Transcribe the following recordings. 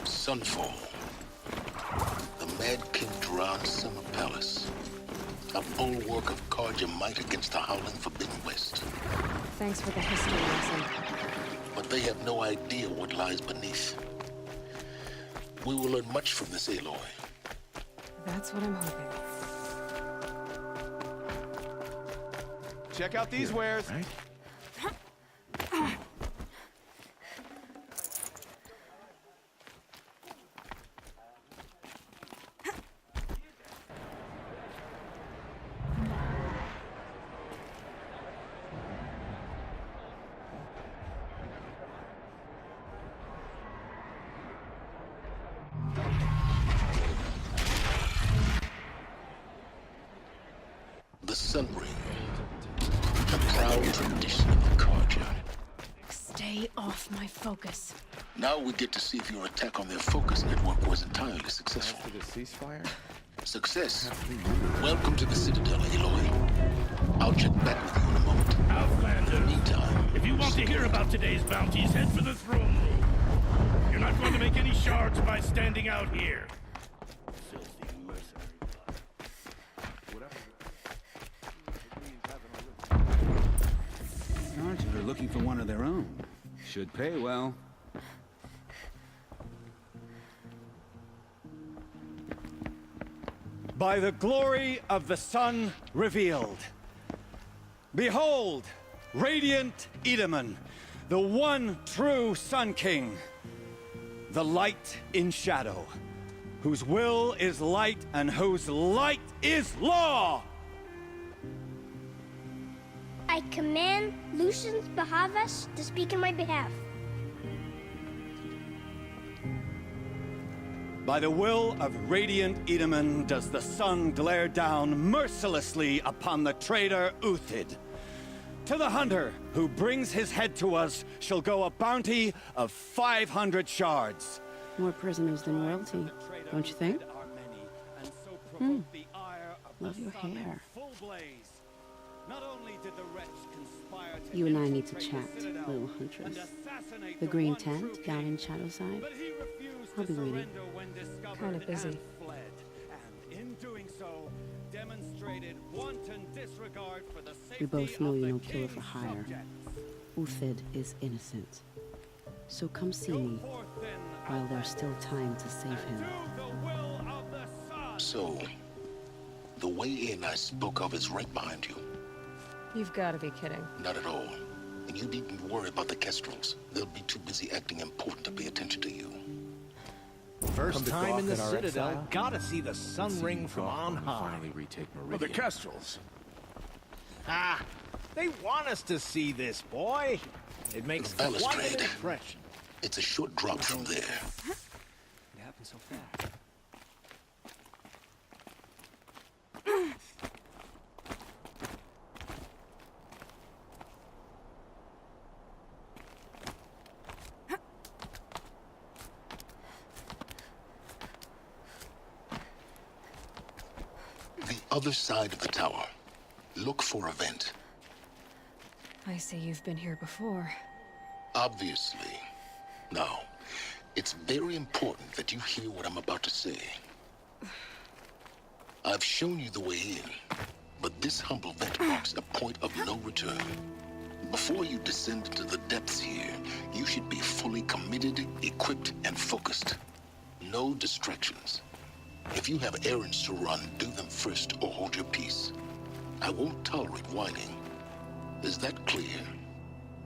Sunfall. The Mad King Duran's summer palace. A bulwark of Carja might against the howling Forbidden West. Thanks for the history lesson. But they have no idea what lies beneath. We will learn much from this Aloy. That's what I'm hoping. Check out these wares. Right? The Sun Ring. A proud tradition of the Carja. Stay off my focus. Now we get to see if your attack on their focus network was entirely successful. After the ceasefire? Success. Welcome to the Citadel, Aloy. I'll check back with you in a moment. Outlander, Meantime, if you want to hear about today's bounties, head for the throne room. You're not going to make any shards by standing out here. Filthy mercenary. Sergeant are looking for one of their own. Should pay well. By the glory of the sun revealed. Behold, radiant Edaman, the one true Sun King. The light in shadow, whose will is light and whose light is law! I command Lucius Bahavas to speak in my behalf. By the will of radiant Edaman does the sun glare down mercilessly upon the traitor Uthid. To the hunter who brings his head to us shall go a bounty of 500 shards. More prisoners than royalty, don't you think? Love your hair. You and I need to chat, little huntress. The green tent down in Shadowside. I'll be waiting. Kind of busy. We both know you're no killer for hire. Uthid is innocent. So come see me while there's still time to save him. So, the way in I spoke of is right behind you. You've got to be kidding. Not at all. And you needn't worry about the Kestrels. They'll be too busy acting important to pay attention to you. First time in the our Citadel, exile? gotta see the Sun Ring from on high. Finally retake Well, Meridian. the Kestrels. Ah, they want us to see this, boy. It makes The quite balustrade. an impression. It's a short drop from there. It happened so fast. The other side of the tower. Look for a vent. I see you've been here before. Obviously. Now, it's very important that you hear what I'm about to say. I've shown you the way in, but this humble vent marks a point of no return. Before you descend into the depths here, you should be fully committed, equipped, and focused. No distractions. If you have errands to run, do them first or hold your peace. I won't tolerate whining. Is that clear?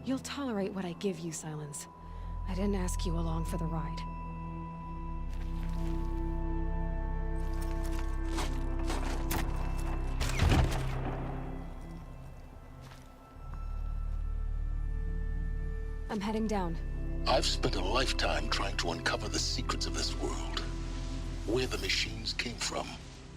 You'll tolerate what I give you, Silence. I didn't ask you along for the ride. I'm heading down. I've spent a lifetime trying to uncover the secrets of this world. Where the machines came from.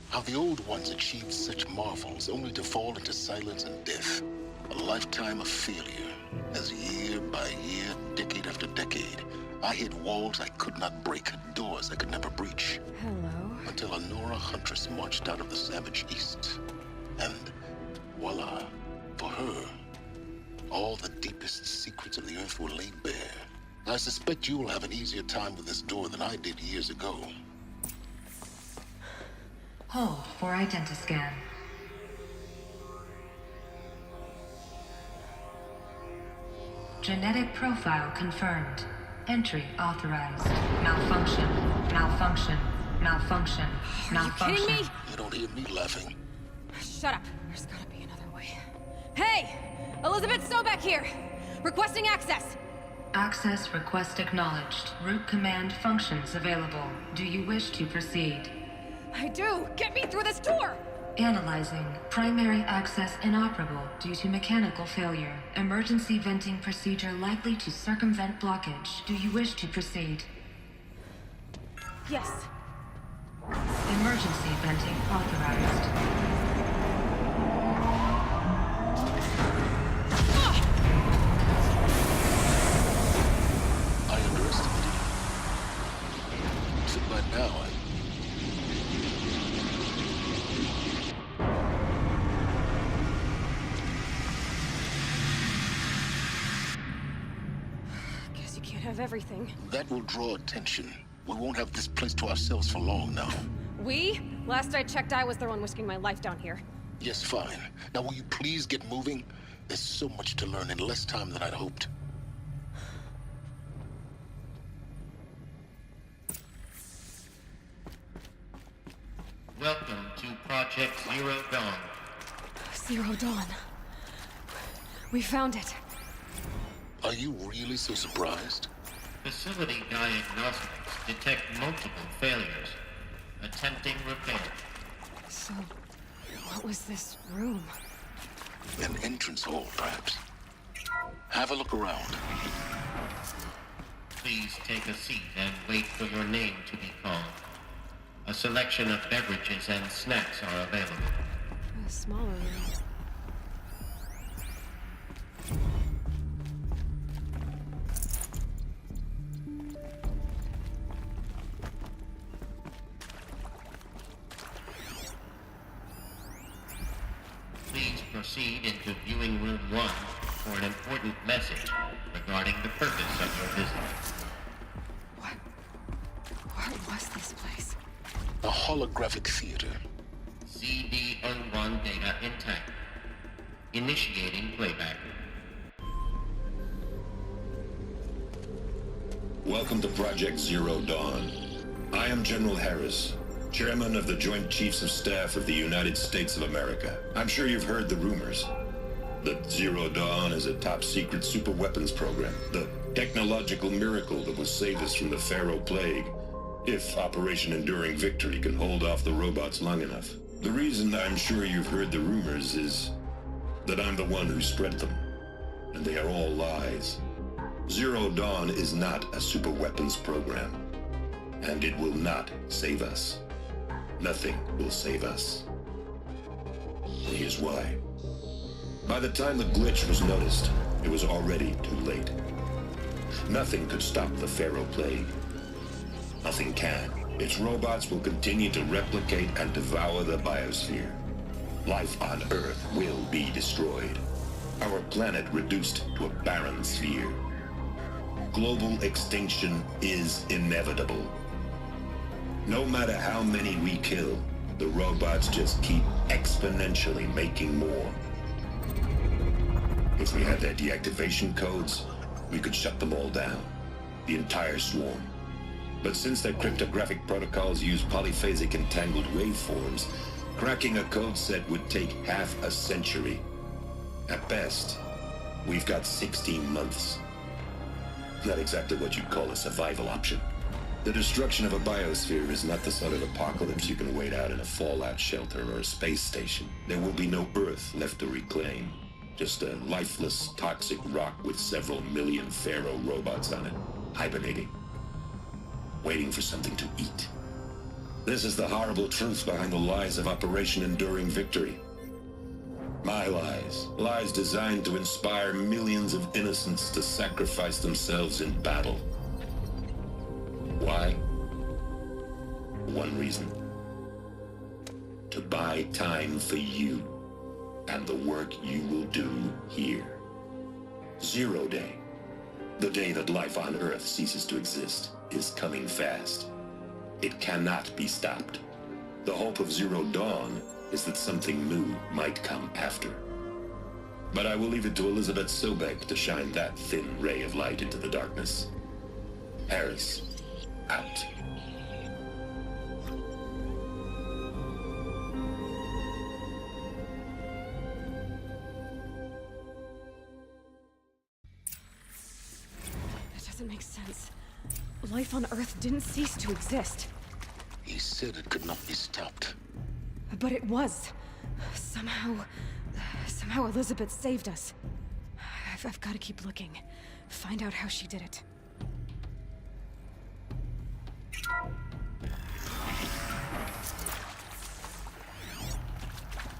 How the old ones achieved such marvels only to fall into silence and death. A lifetime of failure. As year by year, decade after decade, I hit walls I could not break, doors I could never breach. Hello. Until a Nora huntress marched out of the savage east. And voila, for her, all the deepest secrets of the Earth were laid bare. I suspect you will have an easier time with this door than I did years ago. Hold for identiscan. Genetic profile confirmed. Entry authorized. Malfunction. Malfunction. Malfunction. Malfunction. Are you kidding me? You don't hear me laughing. Shut up. There's gotta be another way. Hey! Elizabeth Sobeck here! Requesting access! Access request acknowledged. Root command functions available. Do you wish to proceed? I do! Get me through this door! Analyzing. Primary access inoperable due to mechanical failure. Emergency venting procedure likely to circumvent blockage. Do you wish to proceed? Yes. Emergency venting authorized. Now, Guess you can't have everything. that will draw attention. We won't have this place to ourselves for long now. We? Last I checked, I was the one risking my life down here. Yes, fine. Now will you please get moving? There's so much to learn in less time than I'd hoped. Welcome to Project Zero Dawn. Zero Dawn. We found it. Are you really so surprised? Facility diagnostics detect multiple failures. Attempting repair. So, what was this room? An entrance hall, perhaps. Have a look around. Please take a seat and wait for your name to be called. A selection of beverages and snacks are available. A smaller room. Please proceed into viewing room 1 for an important message regarding the purpose of your visit. What was this place? A holographic theater. CD01 data intact. Initiating playback. Welcome to Project Zero Dawn. I am General Harris, Chairman of the Joint Chiefs of Staff of the United States of America. I'm sure you've heard the rumors that Zero Dawn is a top-secret superweapons program, the technological miracle that will save us from the Pharaoh Plague, if Operation Enduring Victory can hold off the robots long enough. The reason I'm sure you've heard the rumors is that I'm the one who spread them, and they are all lies. Zero Dawn is not a superweapons program, and it will not save us. Nothing will save us. And here's why. By the time the glitch was noticed, it was already too late. Nothing could stop the Pharaoh Plague. Nothing can. Its robots will continue to replicate and devour the biosphere. Life on Earth will be destroyed. Our planet reduced to a barren sphere. Global extinction is inevitable. No matter how many we kill, the robots just keep exponentially making more. If we had their deactivation codes, we could shut them all down. The entire swarm. But since their cryptographic protocols use polyphasic entangled waveforms, cracking a code set would take half a century. At best, we've got 16 months. Not exactly what you'd call a survival option. The destruction of a biosphere is not the sort of apocalypse you can wait out in a fallout shelter or a space station. There will be no Earth left to reclaim. Just a lifeless, toxic rock with several million Pharaoh robots on it, hibernating. Waiting for something to eat. This is the horrible truth behind the lies of Operation Enduring Victory. My lies. Lies designed to inspire millions of innocents to sacrifice themselves in battle. Why? One reason. To buy time for you and the work you will do here. Zero Day. The day that life on Earth ceases to exist is coming fast. It cannot be stopped. The hope of Zero Dawn is that something new might come after. But I will leave it to Elizabeth Sobek to shine that thin ray of light into the darkness. Harris, out. That doesn't make sense. Life on Earth didn't cease to exist. He said it could not be stopped. But it was. Somehow Elizabeth saved us. I've got to keep looking. Find out how she did it.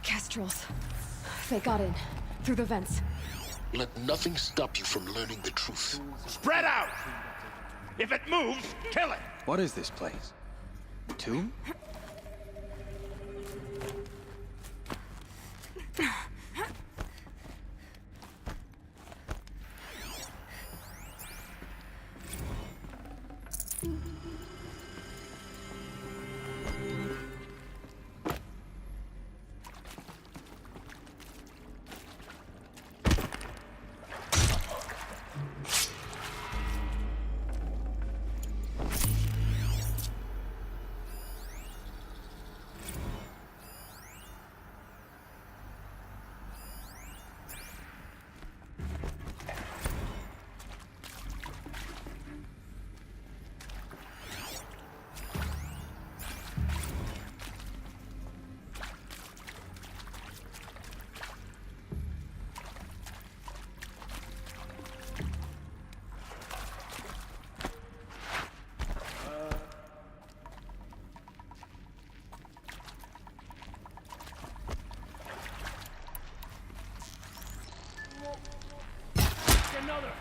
Kestrels. They got in. Through the vents. Let nothing stop you from learning the truth. Spread out! If it moves, kill it! What is this place? A tomb? Another!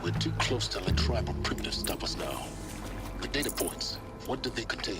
We're too close to let tribal primitives stop us now. The data points, what did they contain?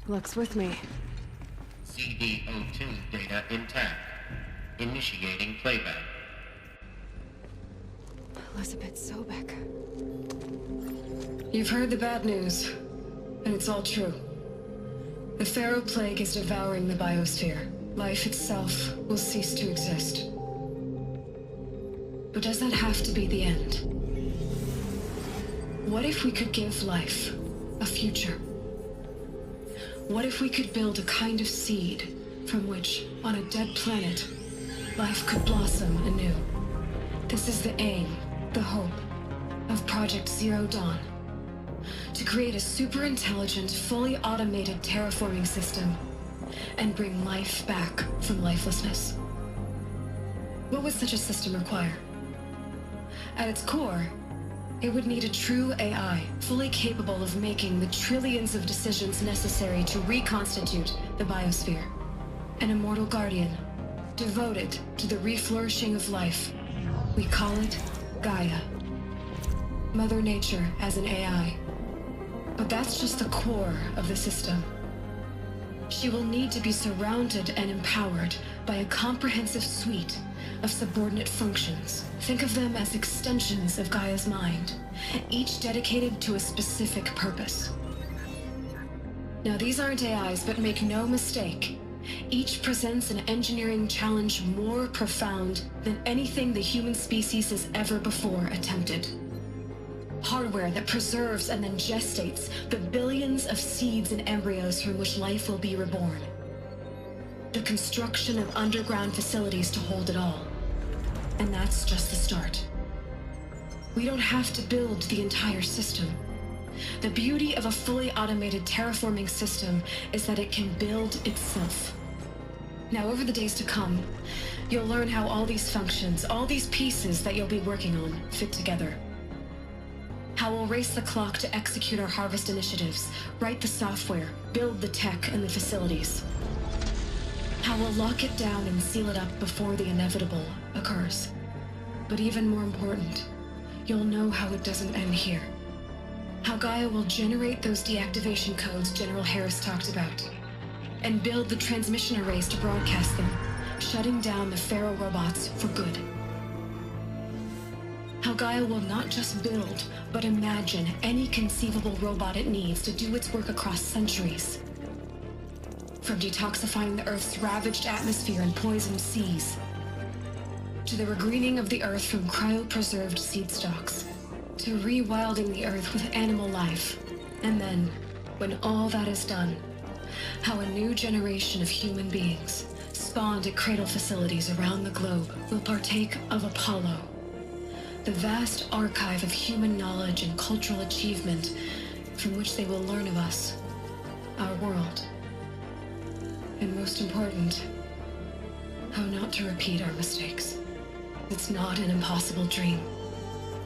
Luck's with me. CD02 data intact. Initiating playback. Elizabeth Sobek. You've heard the bad news, and it's all true. The Pharaoh Plague is devouring the biosphere. life itself will cease to exist. But does that have to be the end? What if we could give life a future? What if we could build a kind of seed from which, on a dead planet, life could blossom anew? This is the aim, the hope, of Project Zero Dawn. To create a super-intelligent, fully automated terraforming system and bring life back from lifelessness. What would such a system require? At its core, it would need a true AI, fully capable of making the trillions of decisions necessary to reconstitute the biosphere. An immortal guardian, devoted to the reflourishing of life. We call it Gaia. Mother Nature as an AI. But that's just the core of the system. She will need to be surrounded and empowered by a comprehensive suite of subordinate functions. Think of them as extensions of Gaia's mind, each dedicated to a specific purpose. Now, these aren't AIs, but make no mistake, each presents an engineering challenge more profound than anything the human species has ever before attempted. Hardware that preserves and then gestates the billions of seeds and embryos from which life will be reborn. The construction of underground facilities to hold it all. And that's just the start. We don't have to build the entire system. The beauty of a fully automated terraforming system is that it can build itself. Now, over the days to come, you'll learn how all these functions, all these pieces that you'll be working on, fit together. How we'll race the clock to execute our harvest initiatives, write the software, build the tech and the facilities. How we'll lock it down and seal it up before the inevitable occurs. But even more important, you'll know how it doesn't end here. How Gaia will generate those deactivation codes General Harris talked about, and build the transmission arrays to broadcast them, shutting down the Pharaoh robots for good. How Gaia will not just build, but imagine any conceivable robot it needs to do its work across centuries. From detoxifying the Earth's ravaged atmosphere and poisoned seas, to the regreening of the Earth from cryopreserved seed stalks, to rewilding the Earth with animal life. And then, when all that is done, how a new generation of human beings, spawned at cradle facilities around the globe, will partake of Apollo, the vast archive of human knowledge and cultural achievement from which they will learn of us, our world. And most important, how not to repeat our mistakes. It's not an impossible dream.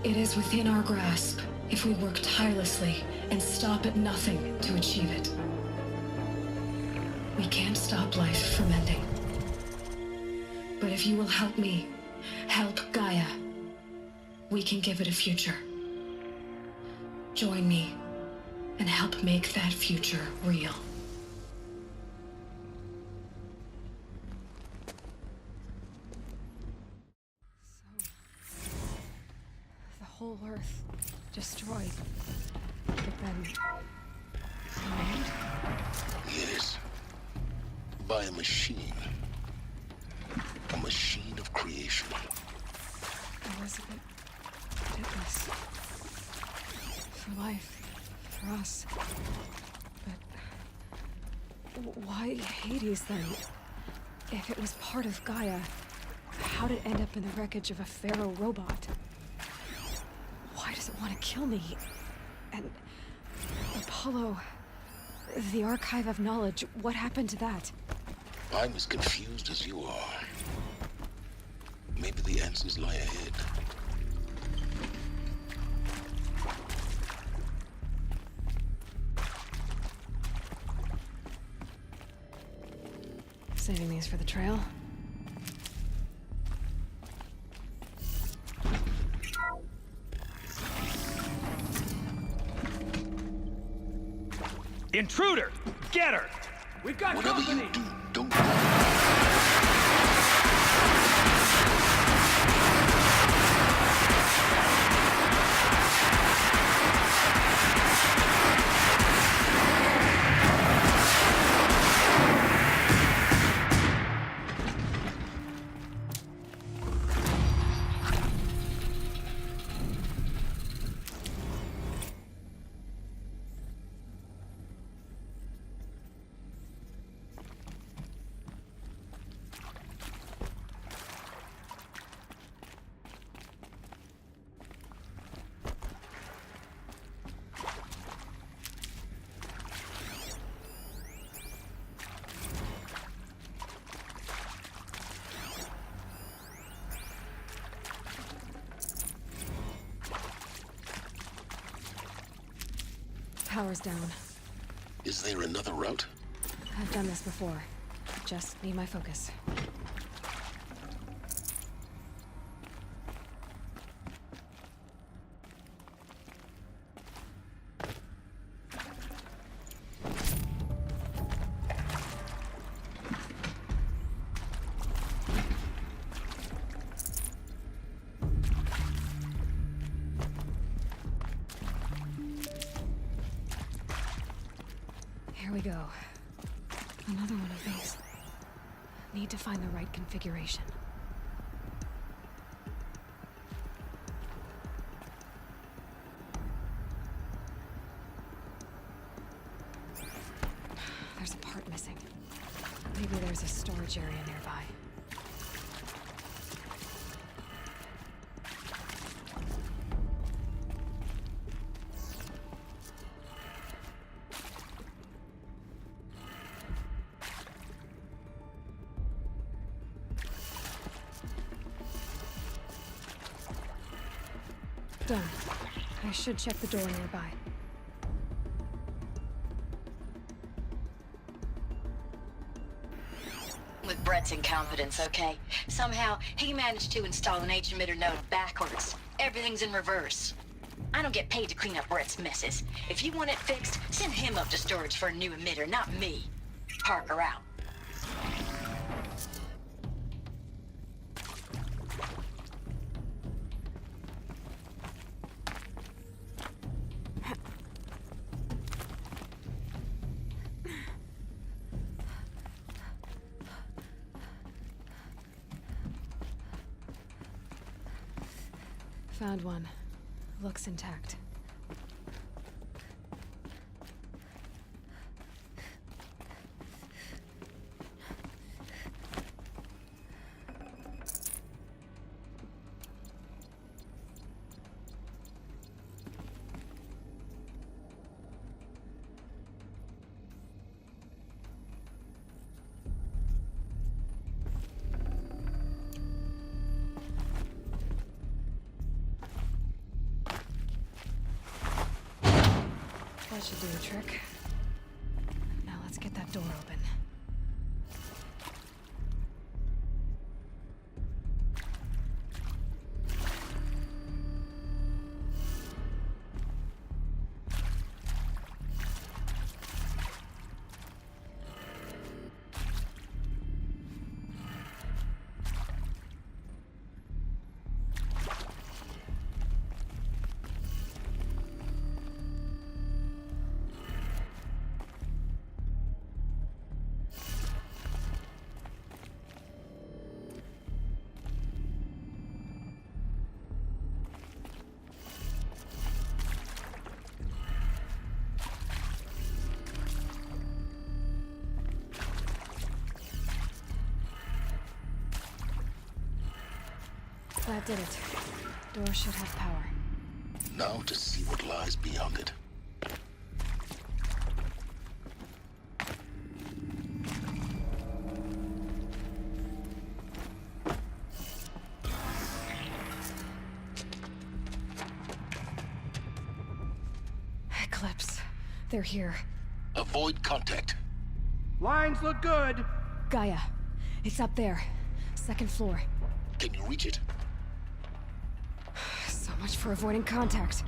It is within our grasp if we work tirelessly and stop at nothing to achieve it. We can't stop life from ending. But if you will help me, help Gaia, we can give it a future. Join me and help make that future real. The whole Earth destroyed, but then remade? Yes. By a machine. A machine of creation. Elizabeth did this. For life. For us. But why Hades then? If it was part of Gaia, how did it end up in the wreckage of a Pharaoh robot? Why does it want to kill me? And Apollo, the archive of knowledge, what happened to that? I'm as confused as you are. Maybe the answers lie ahead. Saving these for the trail. Intruder! Get her! We've got Whatever company! you do, don't... power's down. Is there another route? I've done this before. Just need my focus. Here we go. Another one of these. Need to find the right configuration. There's a part missing. Maybe there's a storage area nearby. Done. I should check the door nearby. With Brett's incompetence, okay? Somehow, he managed to install an H-emitter node backwards. Everything's in reverse. I don't get paid to clean up Brett's messes. If you want it fixed, send him up to storage for a new emitter, not me. Parker out. Found one. Looks intact. That should do the trick. Now let's get that door open. That did it. Door should have power. Now to see what lies beyond it. Eclipse. They're here. Avoid contact. Lines look good. Gaia. It's up there. Second floor. Can you reach it? So much for avoiding contact.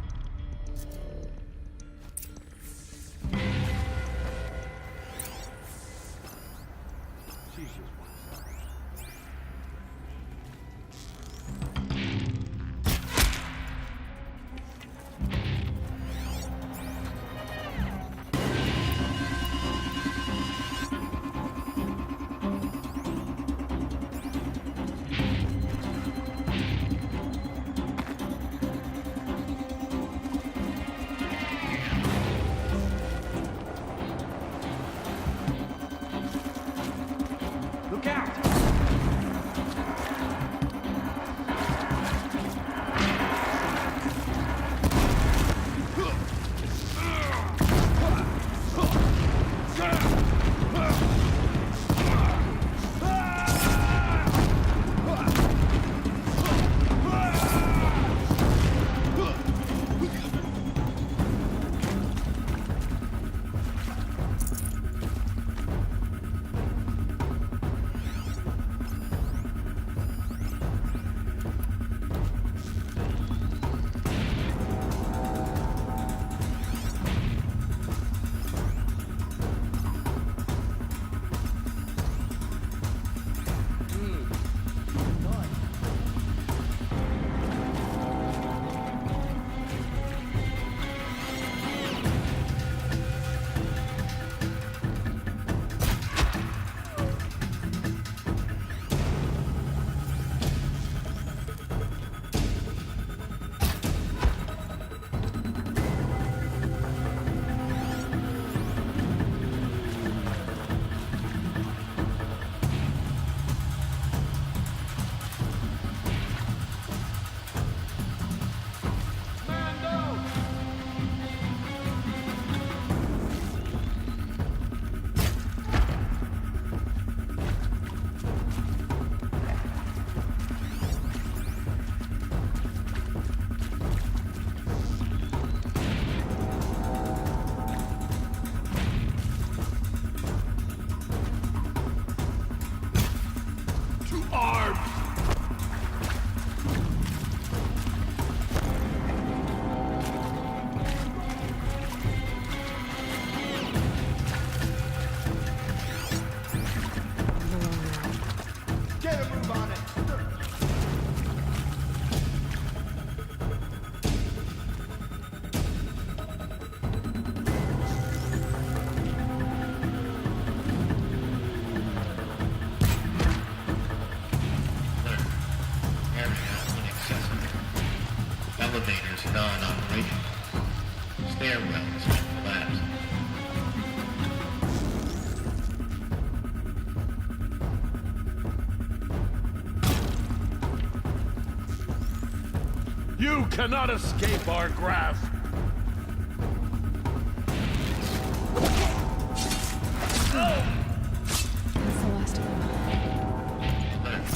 post-dawn operation. Stairwells have collapsed. You cannot escape our grasp! That's the last of them. Alert.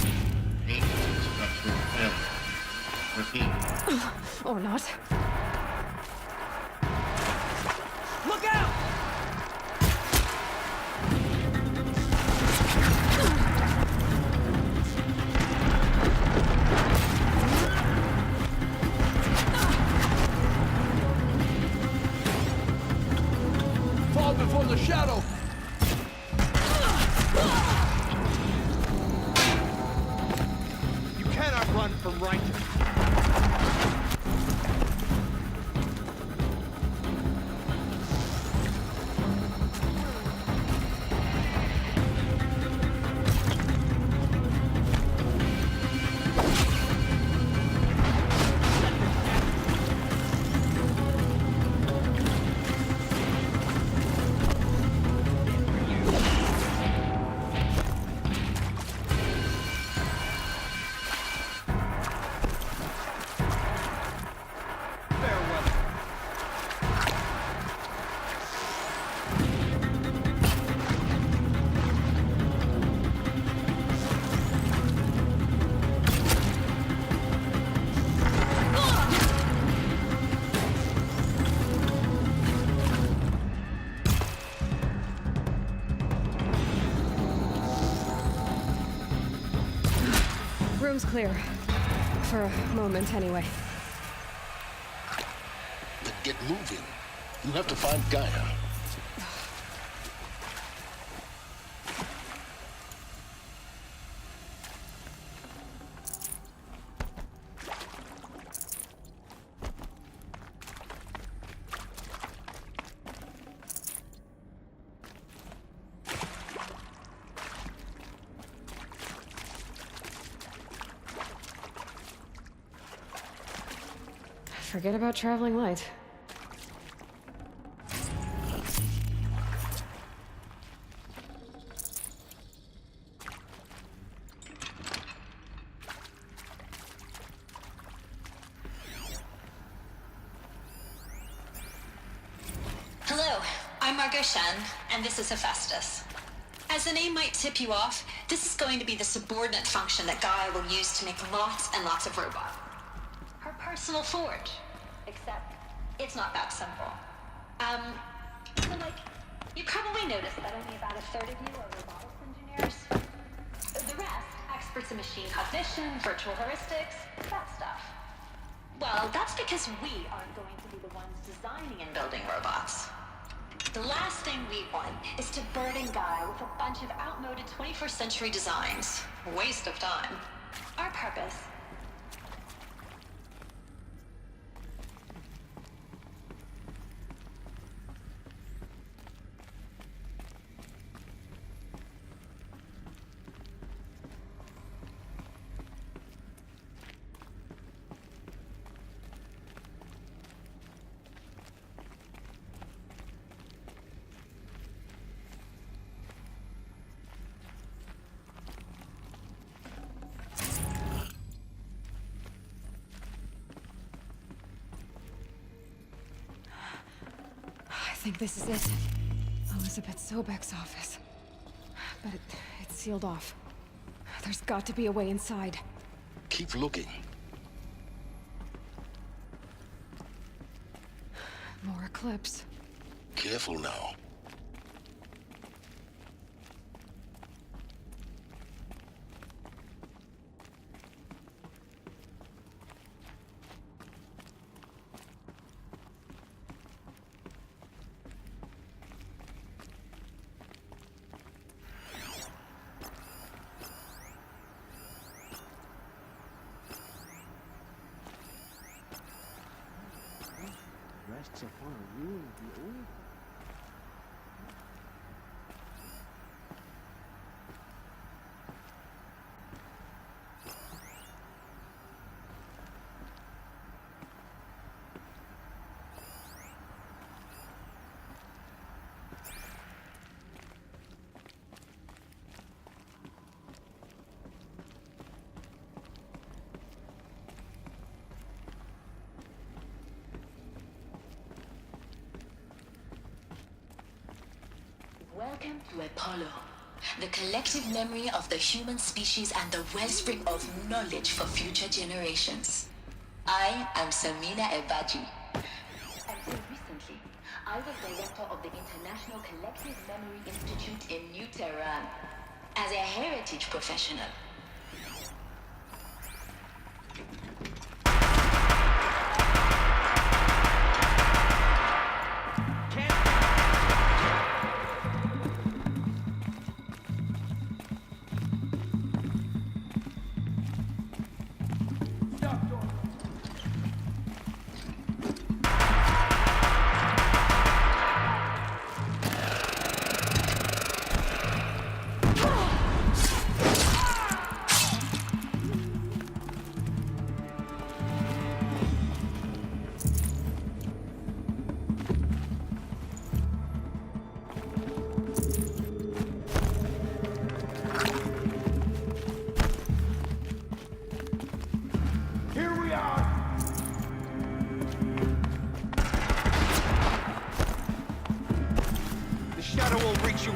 Dangerous structural failure. Repeat. Or not. Look out! Fall before the shadow! You cannot run from righteousness. Room's clear. For a moment, anyway. Then get moving. You have to find Gaia. Forget about traveling light. Hello, I'm Margot Shen, and this is Hephaestus. As the name might tip you off, this is going to be the subordinate function that Gaia will use to make lots and lots of robots. Her personal forge. Except, it's not that simple. You probably noticed that only about a third of you are robotics engineers. The rest, experts in machine cognition, virtual heuristics, that stuff. Well, that's because we aren't going to be the ones designing and building robots. The last thing we want is to burden Gaia with a bunch of outmoded 21st century designs. Waste of time. Our purpose. I think this is it. Elizabeth Sobek's office. But it's sealed off. There's got to be a way inside. Keep looking. More Eclipse. Careful now. Rests upon a rule of the old. Welcome to Apollo, the collective memory of the human species and the wellspring of knowledge for future generations. I am Samina Ebaji. Until recently, I was director of the International Collective Memory Institute in New Tehran. As a heritage professional,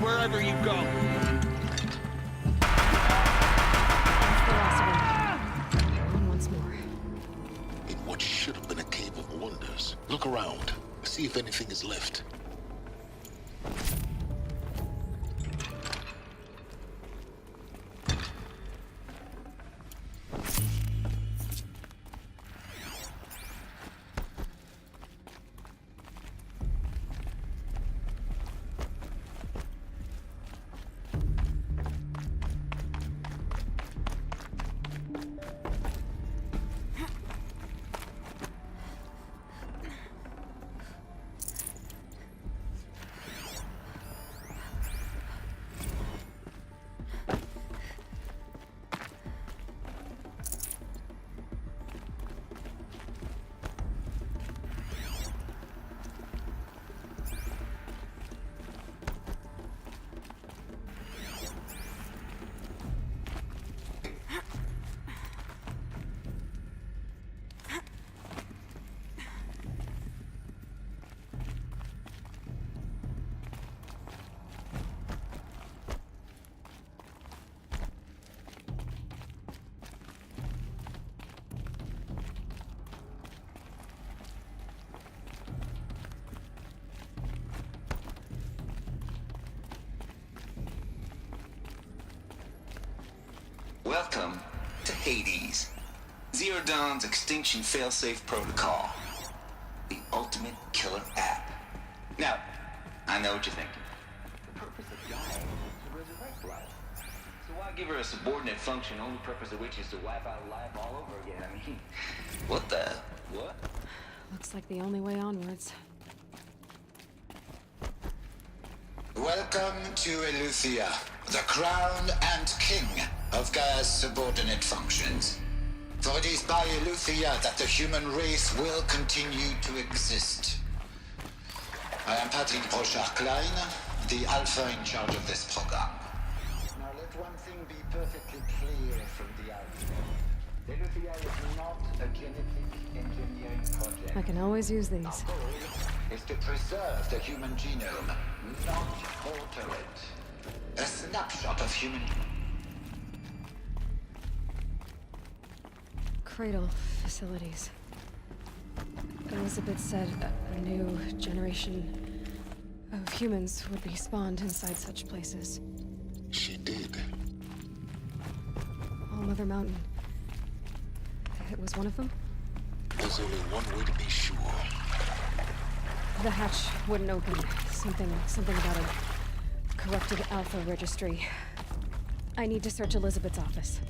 wherever you go. Once more. In what should have been a cave of wonders. Look around. See if anything is left. Welcome to Hades, Zero Dawn's extinction failsafe protocol, the ultimate killer app. Now, I know what you're thinking. The purpose of Gaia is to resurrect life. So why give her a subordinate function, only purpose of which is to wipe out life all over again? I mean, what the? What? Looks like the only way onwards. Welcome to Eleuthia, the crown and king of Gaia's subordinate functions. For it is by Eleuthia that the human race will continue to exist. I am Patrick Brochard-Klein, the Alpha in charge of this program. Now let one thing be perfectly clear from the outset. Eleuthia is not a genetic engineering project. I can always use these. Our goal is to preserve the human genome, not alter it. A snapshot of human... Cradle facilities. Elizabeth said a new generation of humans would be spawned inside such places. She did. All Mother Mountain. It was one of them? There's only one way to be sure. The hatch wouldn't open. Something about a corrupted Alpha registry. I need to search Elizabeth's office.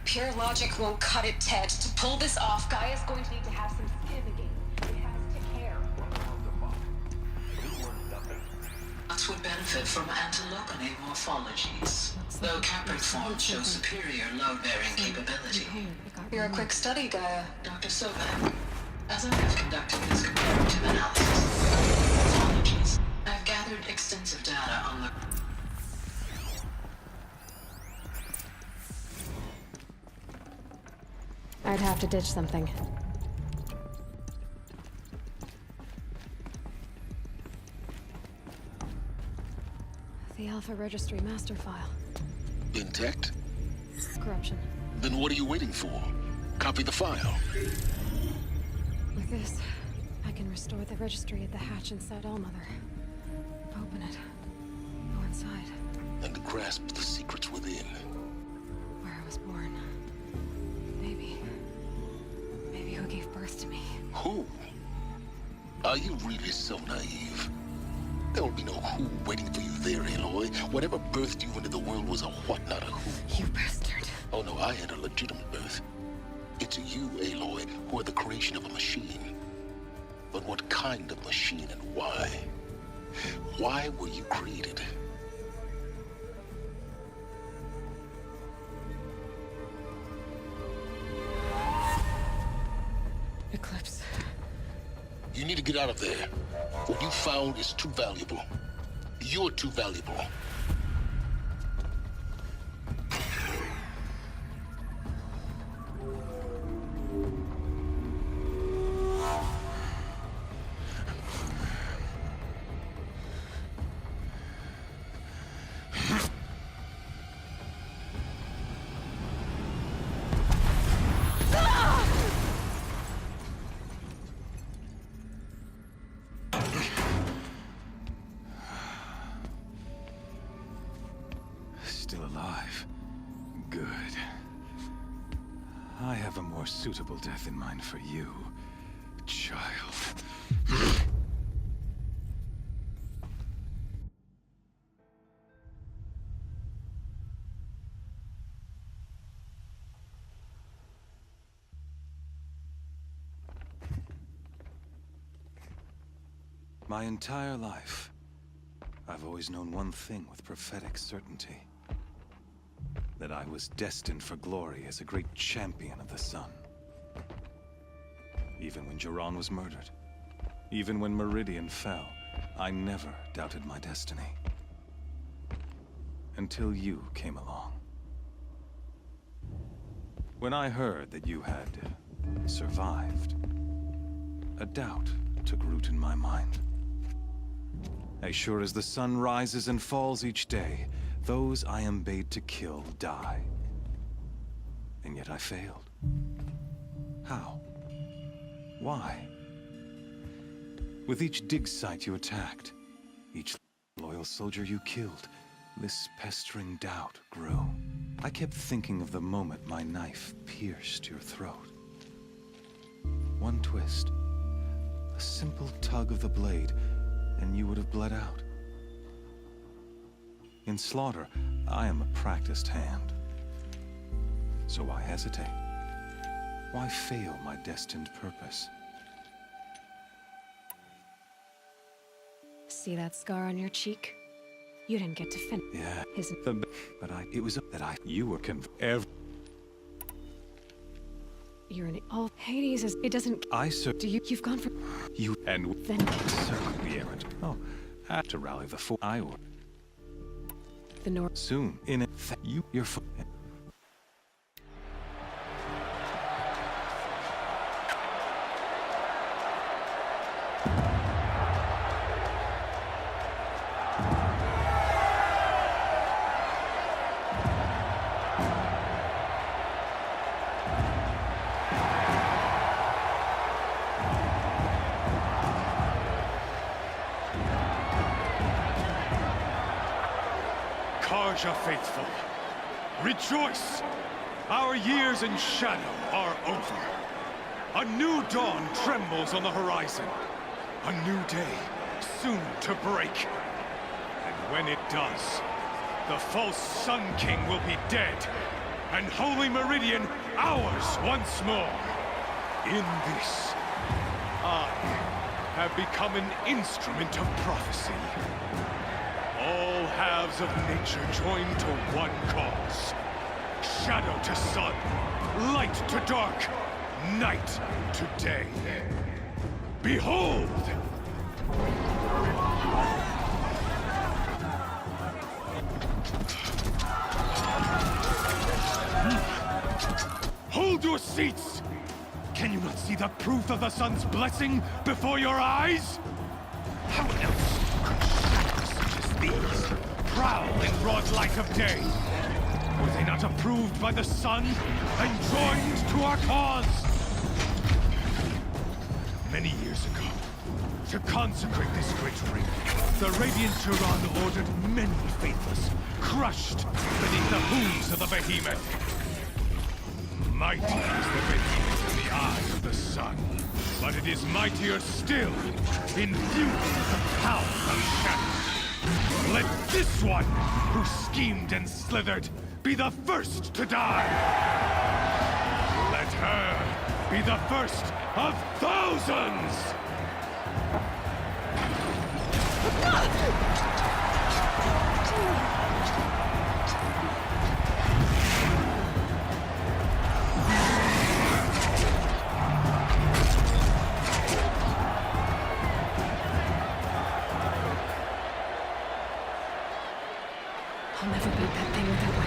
Pure logic won't cut it, Ted. To pull this off, Gaia's going to need to have some skin in the game. It has to care. That would benefit from antilogamy morphologies. Looks Though Caprid forms show superior load-bearing capability. You're a quick study, Gaia. Dr. Sobek, as I have conducted this comparative analysis of pathologies, I've gathered extensive data on the... I'd have to ditch something. The Alpha Registry master file. Intact? Corruption. Then what are you waiting for? Copy the file. With this, I can restore the registry at the hatch inside Allmother. Open it. Go inside. And grasp the secrets within. Where I was born. Maybe who gave birth to me. Who? Are you really so naive? There will be no who waiting for you there, Aloy. Whatever birthed you into the world was a what, not a who. You bastard. Oh no, I had a legitimate birth. It's you, Aloy, who are the creation of a machine. But what kind of machine and why? Why were you created? Eclipse. You need to get out of there. What you found is too valuable. You're too valuable. Still alive. Good. I have a more suitable death in mind for you, child. My entire life, I've always known one thing with prophetic certainty. That I was destined for glory as a great champion of the sun. Even when Jiran was murdered, even when Meridian fell, I never doubted my destiny. Until you came along. When I heard that you had survived, a doubt took root in my mind. As sure as the sun rises and falls each day, those I am bade to kill die. And yet I failed. How? Why? With each dig site you attacked, each loyal soldier you killed, this pestering doubt grew. I kept thinking of the moment my knife pierced your throat. One twist, a simple tug of the blade, and you would have bled out. In slaughter, I am a practiced hand. So why hesitate? Why fail my destined purpose? See that scar on your cheek? You didn't get to finish. Yeah, Isn't but it was that you were You're an all Hades is. It doesn't. You've gone for. You and then circle the errand. Oh, had to rally the four. I would. The North. Soon, in it, your foot. Karja faithful, rejoice! Our years in shadow are over. A new dawn trembles on the horizon. A new day, soon to break. And when it does, the false Sun King will be dead, and Holy Meridian ours once more. In this, I have become an instrument of prophecy. All halves of nature join to one cause. Shadow to sun, light to dark, night to day. Behold! Hold your seats! Can you not see the proof of the sun's blessing before your eyes? How else could shadows such as these prowl in broad light of day? Were they not approved by the sun and joined to our cause? Many years ago, to consecrate this great ring, the Radiant Turan ordered many faithless, crushed beneath the hooves of the behemoth. Mighty is the behemoth in the eye of the sun, but it is mightier still, infused with the power of shadow. Let this one, who schemed and slithered, be the first to die! Let her be the first of thousands! I'll never beat that thing without